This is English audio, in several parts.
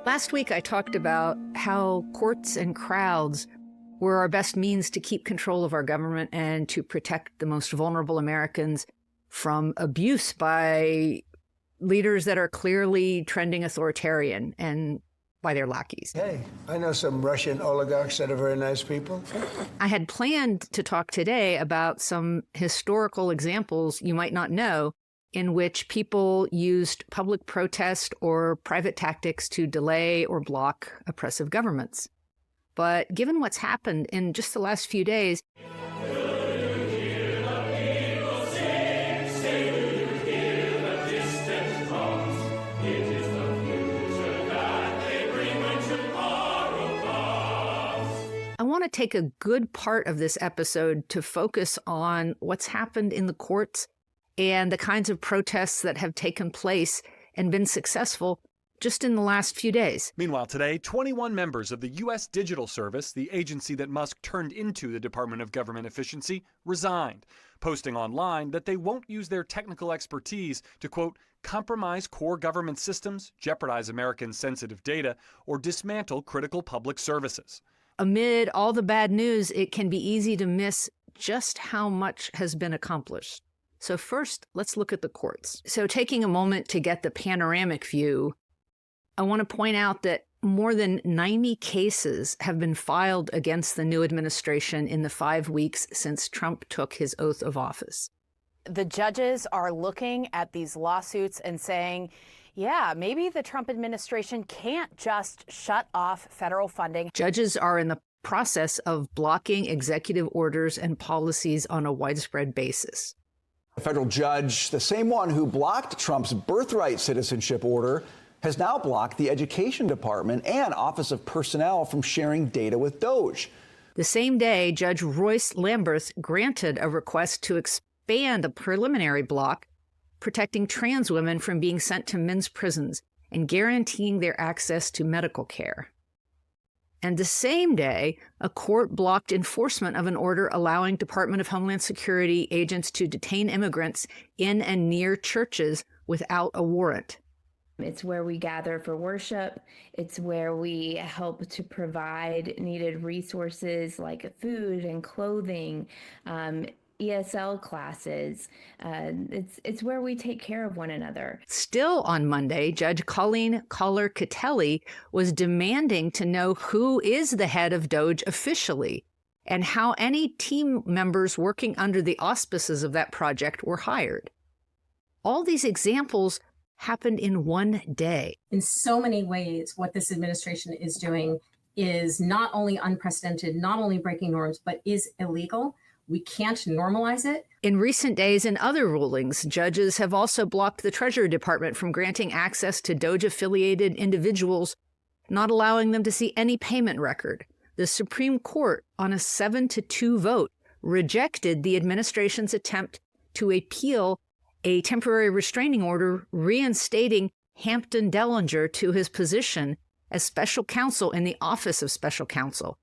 Last week, I talked about how courts and crowds were our best means to keep control of our government and to protect the most vulnerable Americans from abuse by leaders that are clearly trending authoritarian and by their lackeys. Hey, I know some Russian oligarchs that are very nice people. I had planned to talk today about some historical examples you might not know in which people used public protest or private tactics to delay or block oppressive governments. But given what's happened in just the last few days, I want to take a good part of this episode to focus on what's happened in the courts and the kinds of protests that have taken place and been successful just in the last few days. Meanwhile, today, 21 members of the U.S. Digital Service, the agency that Musk turned into the Department of Government Efficiency, resigned, posting online that they won't use their technical expertise to, quote, compromise core government systems, jeopardize Americans' sensitive data, or dismantle critical public services. Amid all the bad news, it can be easy to miss just how much has been accomplished. So first, let's look at the courts. So taking a moment to get the panoramic view, I want to point out that more than 90 cases have been filed against the new administration in the 5 weeks since Trump took his oath of office. The judges are looking at these lawsuits and saying, yeah, maybe the Trump administration can't just shut off federal funding. Judges are in the process of blocking executive orders and policies on a widespread basis. A federal judge, the same one who blocked Trump's birthright citizenship order, has now blocked the Education Department and Office of Personnel from sharing data with DOJ. The same day, Judge Royce Lamberth granted a request to expand a preliminary block protecting trans women from being sent to men's prisons and guaranteeing their access to medical care. And the same day, a court blocked enforcement of an order allowing Department of Homeland Security agents to detain immigrants in and near churches without a warrant. It's where we gather for worship. It's where we help to provide needed resources like food and clothing, ESL classes. It's where we take care of one another. Still on Monday, Judge Colleen Collar-Catelli was demanding to know who is the head of DOJ officially and how any team members working under the auspices of that project were hired. All these examples happened in one day. In so many ways, what this administration is doing is not only unprecedented, not only breaking norms, but is illegal. We can't normalize it. In recent days, in other rulings, judges have also blocked the Treasury Department from granting access to DOJ-affiliated individuals, not allowing them to see any payment record. The Supreme Court, on a 7-2 vote, rejected the administration's attempt to appeal a temporary restraining order reinstating Hampton Dellinger to his position as special counsel in the Office of Special Counsel.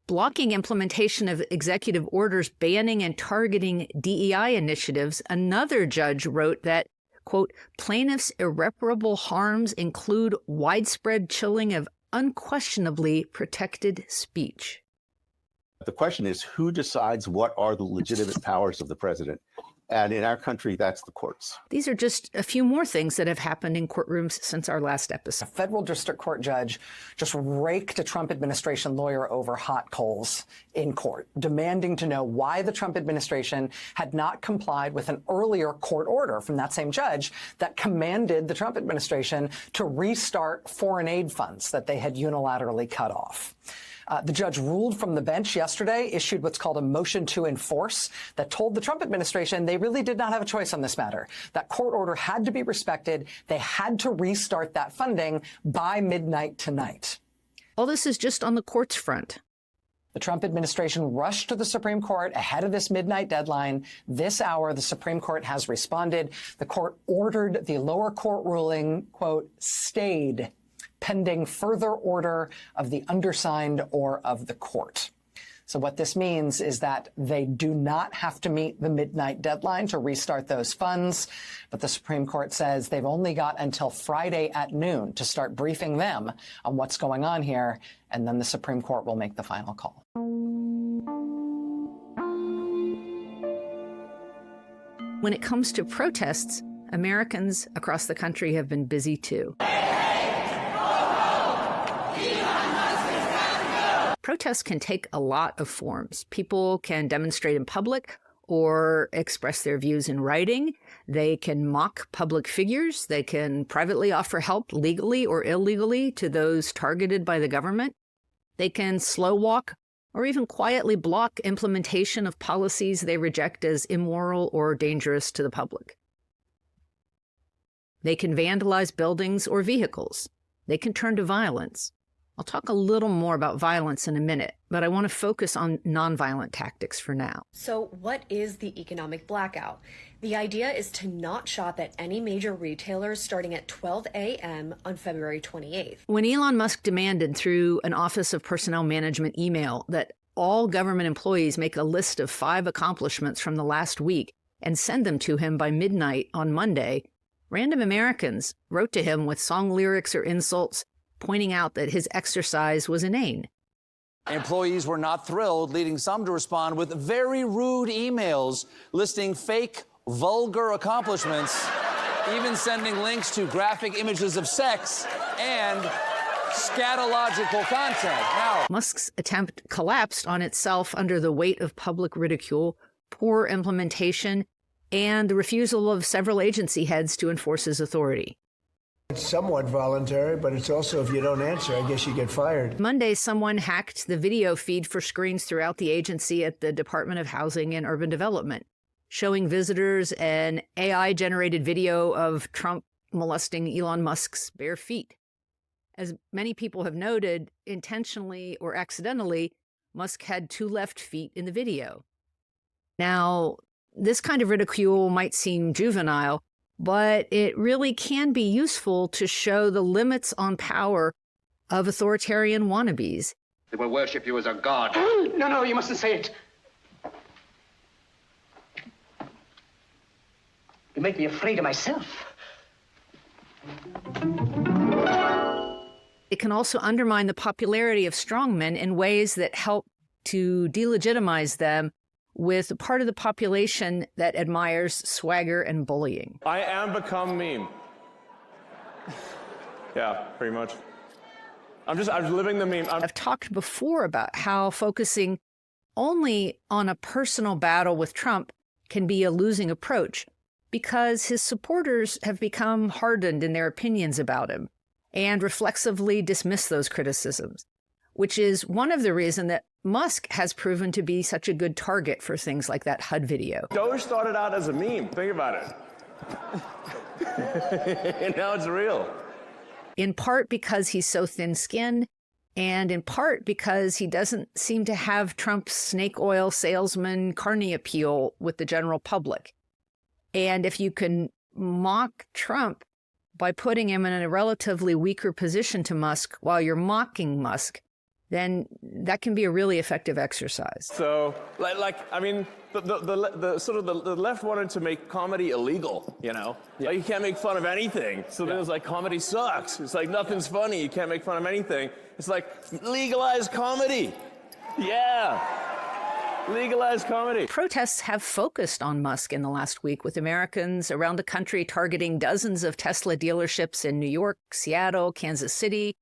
Blocking implementation of executive orders banning and targeting DEI initiatives, another judge wrote that, quote, plaintiffs' irreparable harms include widespread chilling of unquestionably protected speech. The question is, who decides what are the legitimate powers of the president? And in our country, that's the courts. These are just a few more things that have happened in courtrooms since our last episode. A federal district court judge just raked a Trump administration lawyer over hot coals in court, demanding to know why the Trump administration had not complied with an earlier court order from that same judge that commanded the Trump administration to restart foreign aid funds that they had unilaterally cut off. The judge ruled from the bench yesterday, issued what's called a motion to enforce that told the Trump administration they really did not have a choice on this matter. That court order had to be respected. They had to restart that funding by midnight tonight. All this is just on the courts front. The Trump administration rushed to the Supreme Court ahead of this midnight deadline. This hour, the Supreme Court has responded. The court ordered the lower court ruling, quote, stayed, pending further order of the undersigned or of the court. So what this means is that they do not have to meet the midnight deadline to restart those funds. But the Supreme Court says they've only got until Friday at noon to start briefing them on what's going on here. And then the Supreme Court will make the final call. When it comes to protests, Americans across the country have been busy too. Protests can take a lot of forms. People can demonstrate in public or express their views in writing. They can mock public figures. They can privately offer help legally or illegally to those targeted by the government. They can slow walk or even quietly block implementation of policies they reject as immoral or dangerous to the public. They can vandalize buildings or vehicles. They can turn to violence. I'll talk a little more about violence in a minute, but I want to focus on nonviolent tactics for now. So what is the economic blackout? The idea is to not shop at any major retailers starting at 12 a.m. on February 28th. When Elon Musk demanded through an Office of Personnel Management email that all government employees make a list of 5 accomplishments from the last week and send them to him by midnight on Monday, random Americans wrote to him with song lyrics or insults, pointing out that his exercise was inane. Employees were not thrilled, leading some to respond with very rude emails listing fake, vulgar accomplishments, even sending links to graphic images of sex and scatological content. Now, Musk's attempt collapsed on itself under the weight of public ridicule, poor implementation, and the refusal of several agency heads to enforce his authority. It's somewhat voluntary, but it's also, if you don't answer, I guess you get fired. Monday, someone hacked the video feed for screens throughout the agency at the Department of Housing and Urban Development, showing visitors an AI-generated video of Trump molesting Elon Musk's bare feet. As many people have noted, intentionally or accidentally, Musk had 2 left feet in the video. Now, this kind of ridicule might seem juvenile, but it really can be useful to show the limits on power of authoritarian wannabes. They will worship you as a god. No, you mustn't say it. You make me afraid of myself. It can also undermine the popularity of strongmen in ways that help to delegitimize them with a part of the population that admires swagger and bullying. I am become meme. Yeah, pretty much. I'm living the meme. I've talked before about how focusing only on a personal battle with Trump can be a losing approach because his supporters have become hardened in their opinions about him and reflexively dismiss those criticisms, which is one of the reasons that Musk has proven to be such a good target for things like that HUD video. Doge started out as a meme. Think about it. And now it's real. In part because he's so thin-skinned, and in part because he doesn't seem to have Trump's snake oil salesman carny appeal with the general public. And if you can mock Trump by putting him in a relatively weaker position to Musk while you're mocking Musk, then that can be a really effective exercise. So, I mean, the sort of the left wanted to make comedy illegal, you know? Yeah. Like, you can't make fun of anything. So then it was like, comedy sucks. It's like, nothing's funny. You can't make fun of anything. It's like, legalize comedy. Yeah. Legalize comedy. Protests have focused on Musk in the last week, with Americans around the country targeting dozens of Tesla dealerships in New York, Seattle, Kansas City.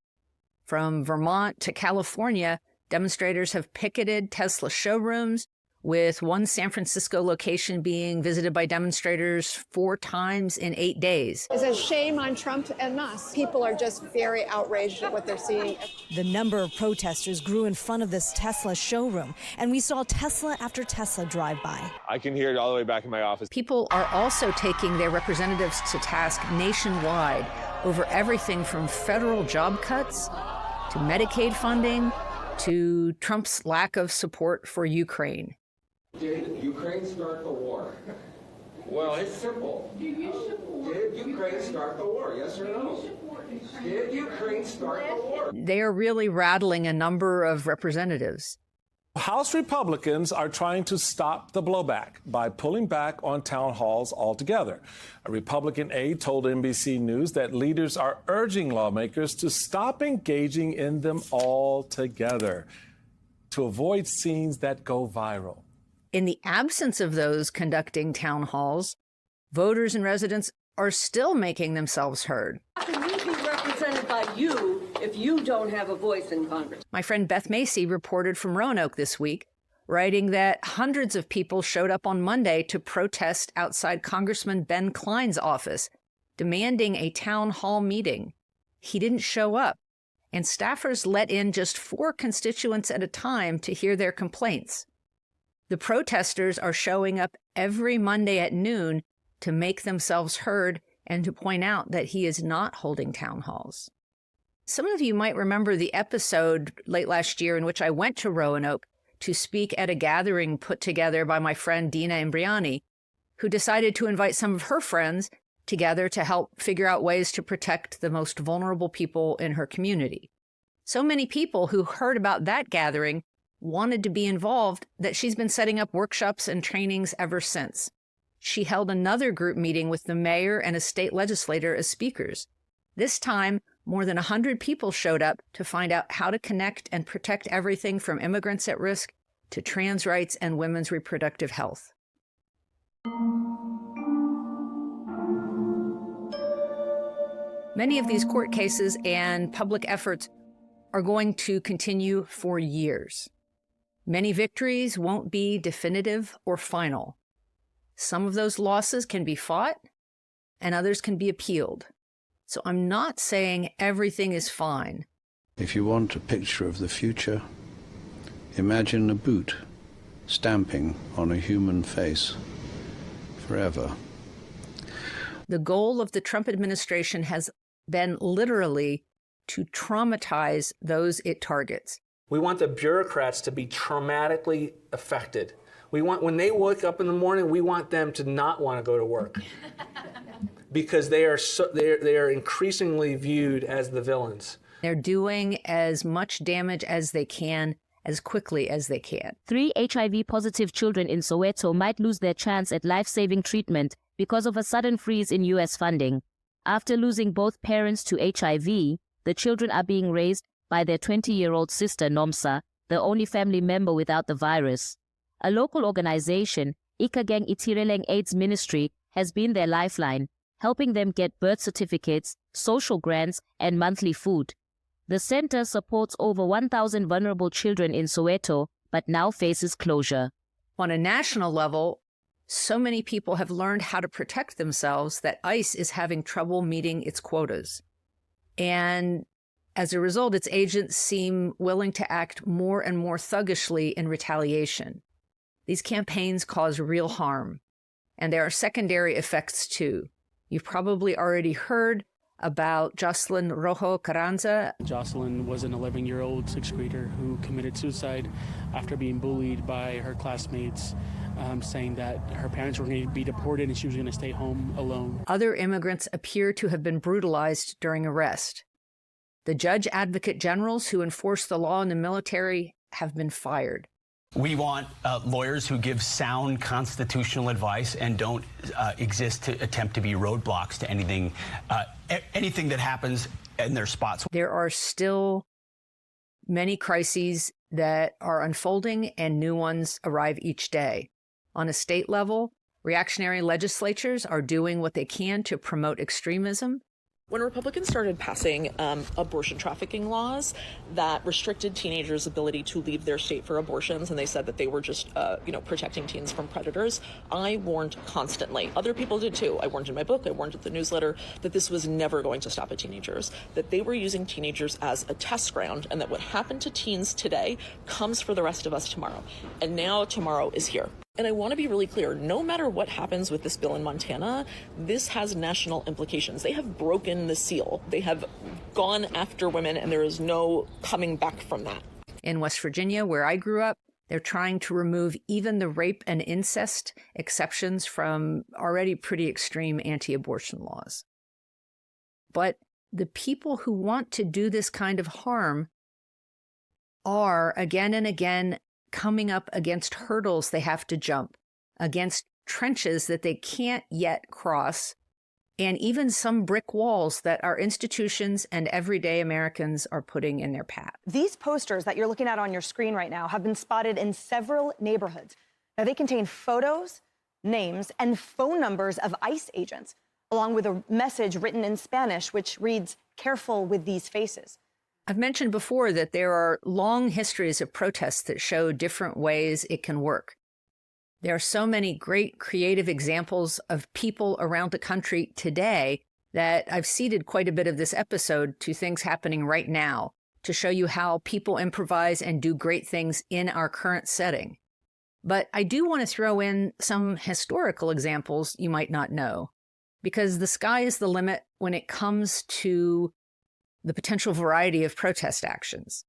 From Vermont to California, demonstrators have picketed Tesla showrooms, with one San Francisco location being visited by demonstrators 4 times in 8 days. It's a shame on Trump and Musk. People are just very outraged at what they're seeing. The number of protesters grew in front of this Tesla showroom, and we saw Tesla after Tesla drive by. I can hear it all the way back in my office. People are also taking their representatives to task nationwide over everything from federal job cuts to Medicaid funding to Trump's lack of support for Ukraine. Did Ukraine start the war? Well, it's simple. Did Ukraine start the war? Yes or no? Did Ukraine start the war? They are really rattling a number of representatives. House Republicans are trying to stop the blowback by pulling back on town halls altogether. A Republican aide told NBC News that leaders are urging lawmakers to stop engaging in them altogether to avoid scenes that go viral. In the absence of those conducting town halls, voters and residents are still making themselves heard. How can you be represented by you if you don't have a voice in Congress? My friend Beth Macy reported from Roanoke this week, writing that hundreds of people showed up on Monday to protest outside Congressman Ben Klein's office, demanding a town hall meeting. He didn't show up, and staffers let in just 4 constituents at a time to hear their complaints. The protesters are showing up every Monday at noon to make themselves heard and to point out that he is not holding town halls. Some of you might remember the episode late last year in which I went to Roanoke to speak at a gathering put together by my friend Dina Imbriani, who decided to invite some of her friends together to help figure out ways to protect the most vulnerable people in her community. So many people who heard about that gathering wanted to be involved that she's been setting up workshops and trainings ever since. She held another group meeting with the mayor and a state legislator as speakers. This time, more than 100 people showed up to find out how to connect and protect everything from immigrants at risk to trans rights and women's reproductive health. Many of these court cases and public efforts are going to continue for years. Many victories won't be definitive or final. Some of those losses can be fought and others can be appealed. So I'm not saying everything is fine. If you want a picture of the future, imagine a boot stamping on a human face forever. The goal of the Trump administration has been literally to traumatize those it targets. We want the bureaucrats to be traumatically affected. We want, when they wake up in the morning, we want them to not want to go to work because they are increasingly viewed as the villains. They're doing as much damage as they can, as quickly as they can. 3 HIV-positive children in Soweto might lose their chance at life-saving treatment because of a sudden freeze in U.S. funding. After losing both parents to HIV, the children are being raised by their 20-year-old sister, Nomsa, the only family member without the virus. A local organization, Ikagang Itireleng AIDS Ministry, has been their lifeline, helping them get birth certificates, social grants, and monthly food. The center supports over 1,000 vulnerable children in Soweto, but now faces closure. On a national level, so many people have learned how to protect themselves that ICE is having trouble meeting its quotas. And as a result, its agents seem willing to act more and more thuggishly in retaliation. These campaigns cause real harm, and there are secondary effects too. You've probably already heard about Jocelyn Rojo Carranza. Jocelyn was an 11-year-old sixth grader who committed suicide after being bullied by her classmates, saying that her parents were going to be deported and she was going to stay home alone. Other immigrants appear to have been brutalized during arrest. The judge advocate generals who enforce the law in the military have been fired. We want lawyers who give sound constitutional advice and don't exist to attempt to be roadblocks to anything that happens in their spots. There are still many crises that are unfolding and new ones arrive each day. On a state level, reactionary legislatures are doing what they can to promote extremism. When Republicans started passing abortion trafficking laws that restricted teenagers' ability to leave their state for abortions, and they said that they were just, protecting teens from predators, I warned constantly. Other people did too. I warned in my book, I warned in the newsletter, that this was never going to stop at teenagers, that they were using teenagers as a test ground, and that what happened to teens today comes for the rest of us tomorrow. And now tomorrow is here. And I want to be really clear, no matter what happens with this bill in Montana, this has national implications. They have broken the seal. They have gone after women, and there is no coming back from that. In West Virginia, where I grew up, they're trying to remove even the rape and incest exceptions from already pretty extreme anti-abortion laws. But the people who want to do this kind of harm are, again and again, coming up against hurdles they have to jump, against trenches that they can't yet cross, and even some brick walls that our institutions and everyday Americans are putting in their path. These posters that you're looking at on your screen right now have been spotted in several neighborhoods. Now, they contain photos, names, and phone numbers of ICE agents, along with a message written in Spanish, which reads, "Careful with these faces." I've mentioned before that there are long histories of protests that show different ways it can work. There are so many great creative examples of people around the country today that I've ceded quite a bit of this episode to things happening right now to show you how people improvise and do great things in our current setting. But I do want to throw in some historical examples you might not know, because the sky is the limit when it comes to the potential variety of protest actions.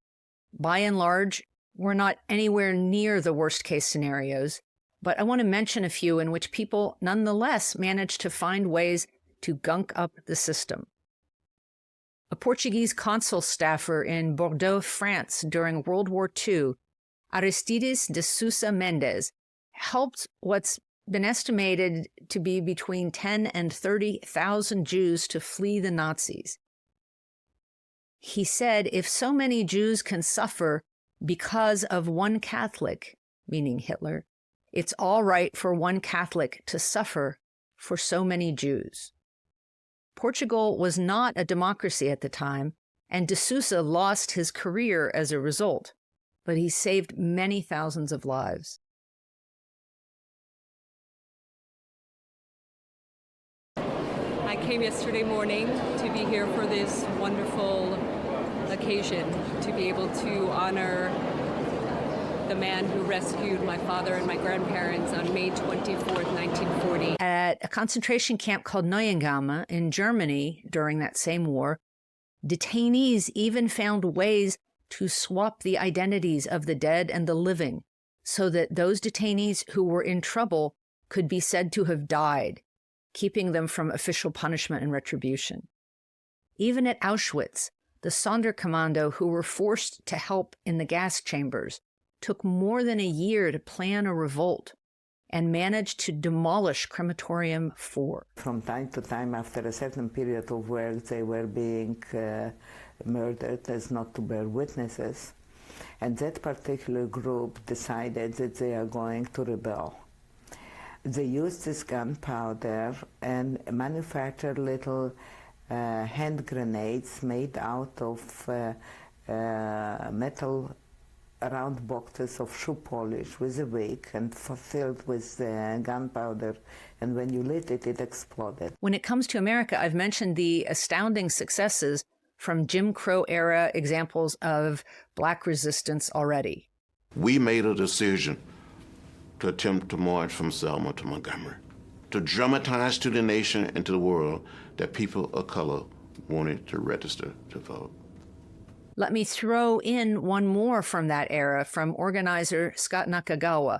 By and large, we're not anywhere near the worst case scenarios, but I want to mention a few in which people nonetheless managed to find ways to gunk up the system. A Portuguese consul staffer in Bordeaux, France during World War II, Aristides de Sousa Mendes, helped what's been estimated to be between 10 and 30,000 Jews to flee the Nazis. He said, if so many Jews can suffer because of one Catholic, meaning Hitler, it's all right for one Catholic to suffer for so many Jews. Portugal was not a democracy at the time, and de Sousa lost his career as a result, but he saved many thousands of lives. I came yesterday morning to be here for this wonderful occasion, to be able to honor the man who rescued my father and my grandparents on May 24th, 1940. At a concentration camp called Neuengamme in Germany during that same war, detainees even found ways to swap the identities of the dead and the living so that those detainees who were in trouble could be said to have died, keeping them from official punishment and retribution. Even at Auschwitz, the Sonderkommando who were forced to help in the gas chambers took more than a year to plan a revolt and managed to demolish Crematorium 4. From time to time, after a certain period of where they were being murdered as not to bear witnesses, and that particular group decided that they are going to rebel. They used this gunpowder and manufactured little hand grenades made out of metal round boxes of shoe polish with a wick and filled with gunpowder, and when you lit it, it exploded. When it comes to America, I've mentioned the astounding successes from Jim Crow era examples of Black resistance already. We made a decision to attempt to march from Selma to Montgomery, to dramatize to the nation and to the world that people of color wanted to register to vote. Let me throw in one more from that era, from organizer Scott Nakagawa,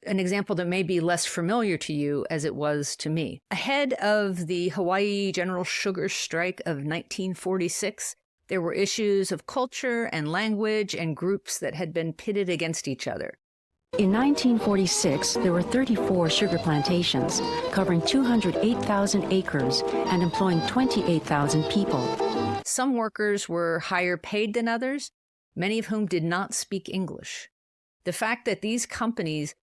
an example that may be less familiar to you as it was to me. Ahead of the Hawaii General Sugar Strike of 1946, there were issues of culture and language and groups that had been pitted against each other. In 1946, there were 34 sugar plantations, covering 208,000 acres and employing 28,000 people. Some workers were higher paid than others, many of whom did not speak English. The fact that these companies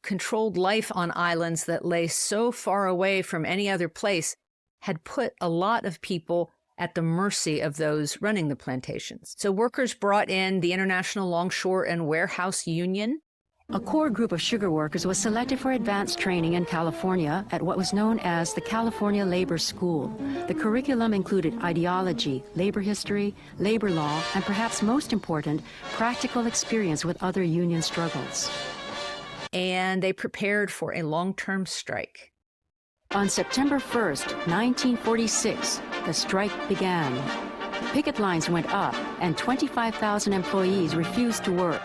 controlled life on islands that lay so far away from any other place had put a lot of people at the mercy of those running the plantations. So workers brought in the International Longshore and Warehouse Union. A core group of sugar workers was selected for advanced training in California at what was known as the California Labor School. The curriculum included ideology, labor history, labor law, and perhaps most important, practical experience with other union struggles. And they prepared for a long-term strike. On September 1st, 1946, the strike began. Picket lines went up, and 25,000 employees refused to work.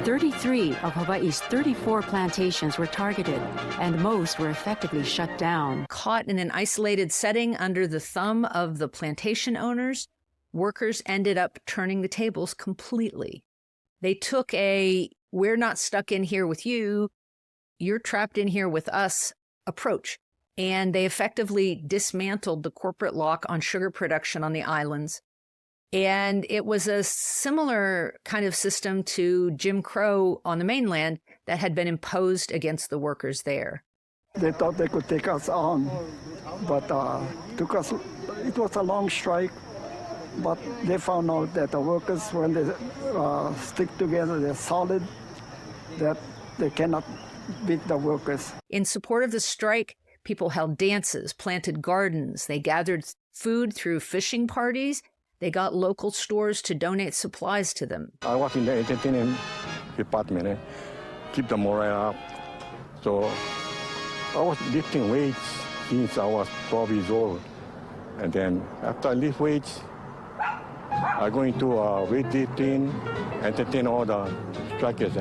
33 of Hawaii's 34 plantations were targeted, and most were effectively shut down. Caught in an isolated setting under the thumb of the plantation owners, workers ended up turning the tables completely. They took a we're not stuck in here with you, you're trapped in here with us approach. And they effectively dismantled the corporate lock on sugar production on the islands. And it was a similar kind of system to Jim Crow on the mainland that had been imposed against the workers there. They thought they could take us on, but took us. It was a long strike, but they found out that the workers, when they stick together, they're solid, that they cannot beat the workers. In support of the strike, people held dances, planted gardens, they gathered food through fishing parties, they got local stores to donate supplies to them. I was in the entertainment department, keep the morale up. So I was lifting weights since I was 12 years old. And then after I lift weights, I go into weightlifting, entertain all the strikers,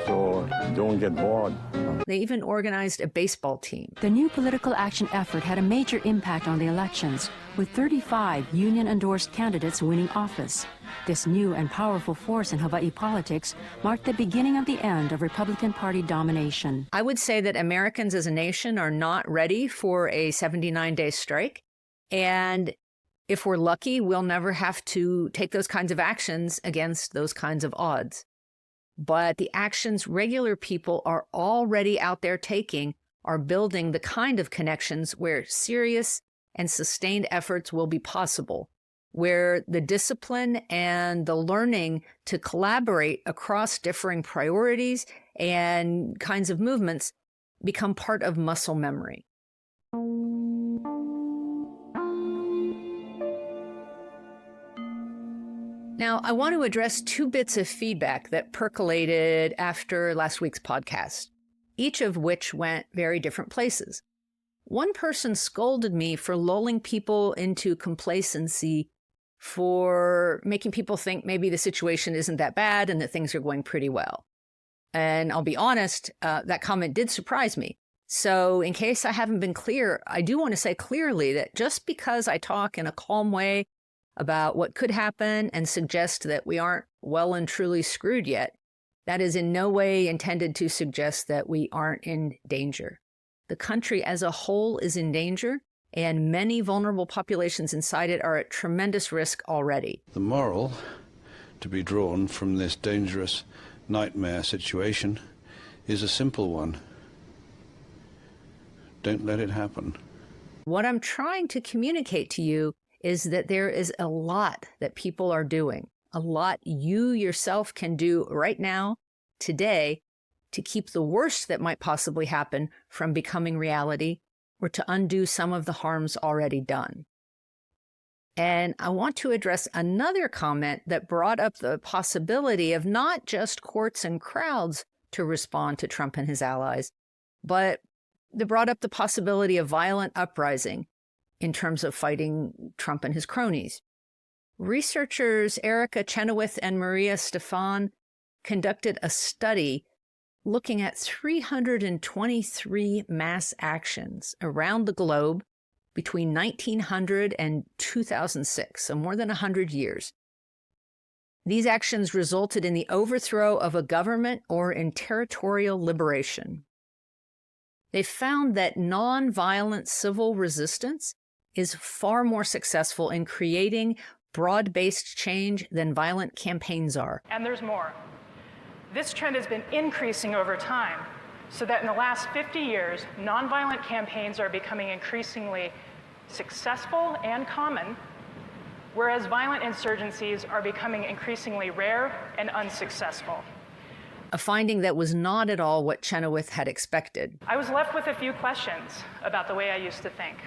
so don't get bored. They even organized a baseball team. The new political action effort had a major impact on the elections, with 35 union-endorsed candidates winning office. This new and powerful force in Hawaii politics marked the beginning of the end of Republican Party domination. I would say that Americans as a nation are not ready for a 79-day strike. And if we're lucky, we'll never have to take those kinds of actions against those kinds of odds. But the actions regular people are already out there taking are building the kind of connections where serious and sustained efforts will be possible, where the discipline and the learning to collaborate across differing priorities and kinds of movements become part of muscle memory. Now, I want to address two bits of feedback that percolated after last week's podcast, each of which went very different places. One person scolded me for lulling people into complacency, for making people think maybe the situation isn't that bad and that things are going pretty well. And I'll be honest, that comment did surprise me. So in case I haven't been clear, I do want to say clearly that just because I talk in a calm way about what could happen and suggest that we aren't well and truly screwed yet, that is in no way intended to suggest that we aren't in danger. The country as a whole is in danger, and many vulnerable populations inside it are at tremendous risk already. The moral to be drawn from this dangerous nightmare situation is a simple one. Don't let it happen. What I'm trying to communicate to you is that there is a lot that people are doing, a lot you yourself can do right now, today, to keep the worst that might possibly happen from becoming reality or to undo some of the harms already done. And I want to address another comment that brought up the possibility of not just courts and crowds to respond to Trump and his allies, but that brought up the possibility of violent uprising in terms of fighting Trump and his cronies. Researchers Erica Chenoweth and Maria Stefan conducted a study looking at 323 mass actions around the globe between 1900 and 2006, so more than 100 years. These actions resulted in the overthrow of a government or in territorial liberation. They found that nonviolent civil resistance is far more successful in creating broad-based change than violent campaigns are. And there's more. This trend has been increasing over time, so that in the last 50 years, nonviolent campaigns are becoming increasingly successful and common, whereas violent insurgencies are becoming increasingly rare and unsuccessful. A finding that was not at all what Chenoweth had expected. I was left with a few questions about the way I used to think.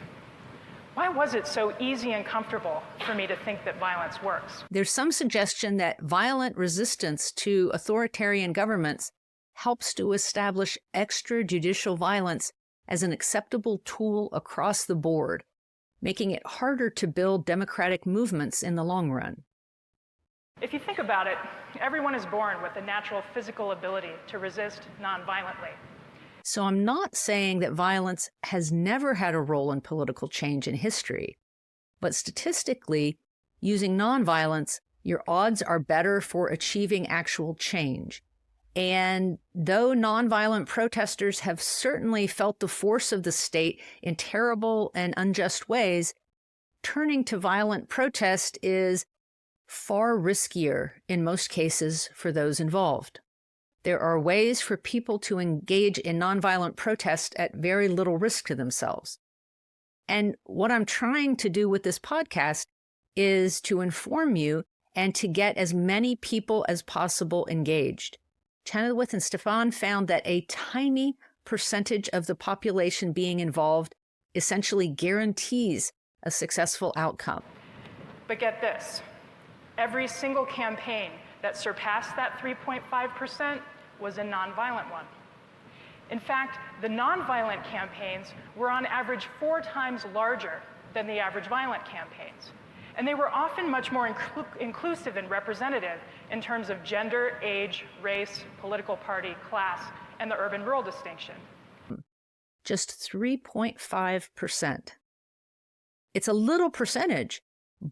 Why was it so easy and comfortable for me to think that violence works? There's some suggestion that violent resistance to authoritarian governments helps to establish extrajudicial violence as an acceptable tool across the board, making it harder to build democratic movements in the long run. If you think about it, everyone is born with a natural physical ability to resist nonviolently. So I'm not saying that violence has never had a role in political change in history, but statistically, using nonviolence, your odds are better for achieving actual change. And though nonviolent protesters have certainly felt the force of the state in terrible and unjust ways, turning to violent protest is far riskier in most cases for those involved. There are ways for people to engage in nonviolent protest at very little risk to themselves. And what I'm trying to do with this podcast is to inform you and to get as many people as possible engaged. Chenoweth and Stefan found that a tiny percentage of the population being involved essentially guarantees a successful outcome. But get this, every single campaign that surpassed that 3.5% was a nonviolent one. In fact, the nonviolent campaigns were on average 4 times larger than the average violent campaigns. And they were often much more inclusive and representative in terms of gender, age, race, political party, class, and the urban-rural distinction. Just 3.5%. It's a little percentage,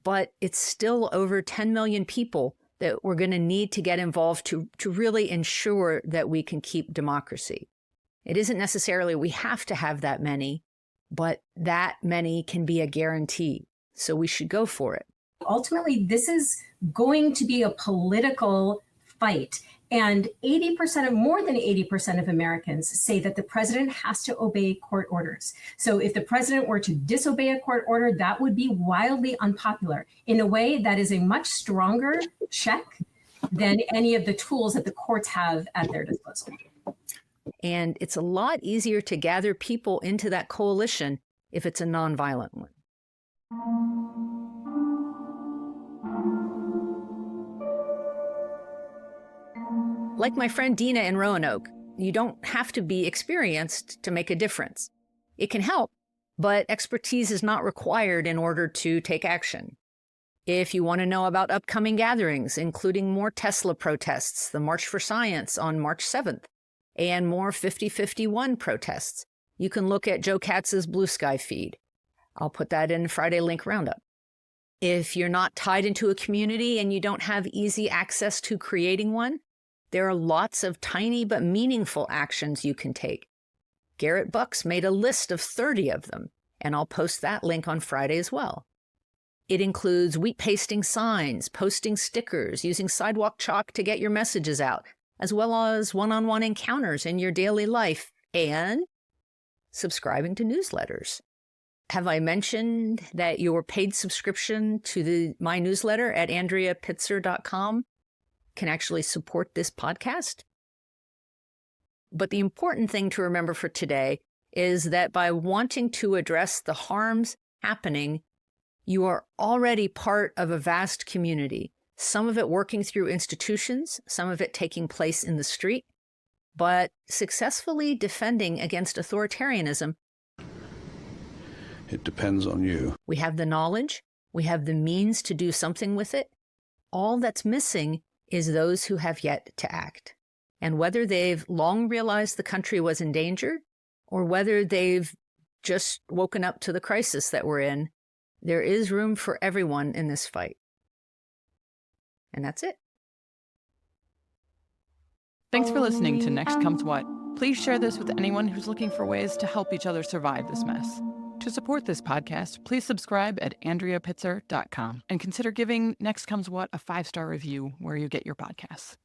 but it's still over 10 million people that we're going to need to get involved to really ensure that we can keep democracy. It isn't necessarily we have to have that many, but that many can be a guarantee. So we should go for it. Ultimately, this is going to be a political fight. And more than 80% of Americans say that the president has to obey court orders. So if the president were to disobey a court order, that would be wildly unpopular in a way that is a much stronger check than any of the tools that the courts have at their disposal. And it's a lot easier to gather people into that coalition if it's a nonviolent one. Like my friend Dina in Roanoke, you don't have to be experienced to make a difference. It can help, but expertise is not required in order to take action. If you want to know about upcoming gatherings, including more Tesla protests, the March for Science on March 7th, and more 5051 protests, you can look at Joe Katz's Blue Sky feed. I'll put that in Friday Link Roundup. If you're not tied into a community and you don't have easy access to creating one, there are lots of tiny but meaningful actions you can take. Garrett Bucks made a list of 30 of them, and I'll post that link on Friday as well. It includes wheat pasting signs, posting stickers, using sidewalk chalk to get your messages out, as well as one-on-one encounters in your daily life, and subscribing to newsletters. Have I mentioned that your paid subscription to my newsletter at AndreaPitzer.com can actually support this podcast? But the important thing to remember for today is that by wanting to address the harms happening, you are already part of a vast community, some of it working through institutions, some of it taking place in the street, but successfully defending against authoritarianism. It depends on you. We have the knowledge, we have the means to do something with it. All that's missing is those who have yet to act. And whether they've long realized the country was in danger, or whether they've just woken up to the crisis that we're in, there is room for everyone in this fight. And that's it. Thanks for listening to Next Comes What. Please share this with anyone who's looking for ways to help each other survive this mess. To support this podcast, please subscribe at AndreaPitzer.com and consider giving Next Comes What a 5-star review where you get your podcasts.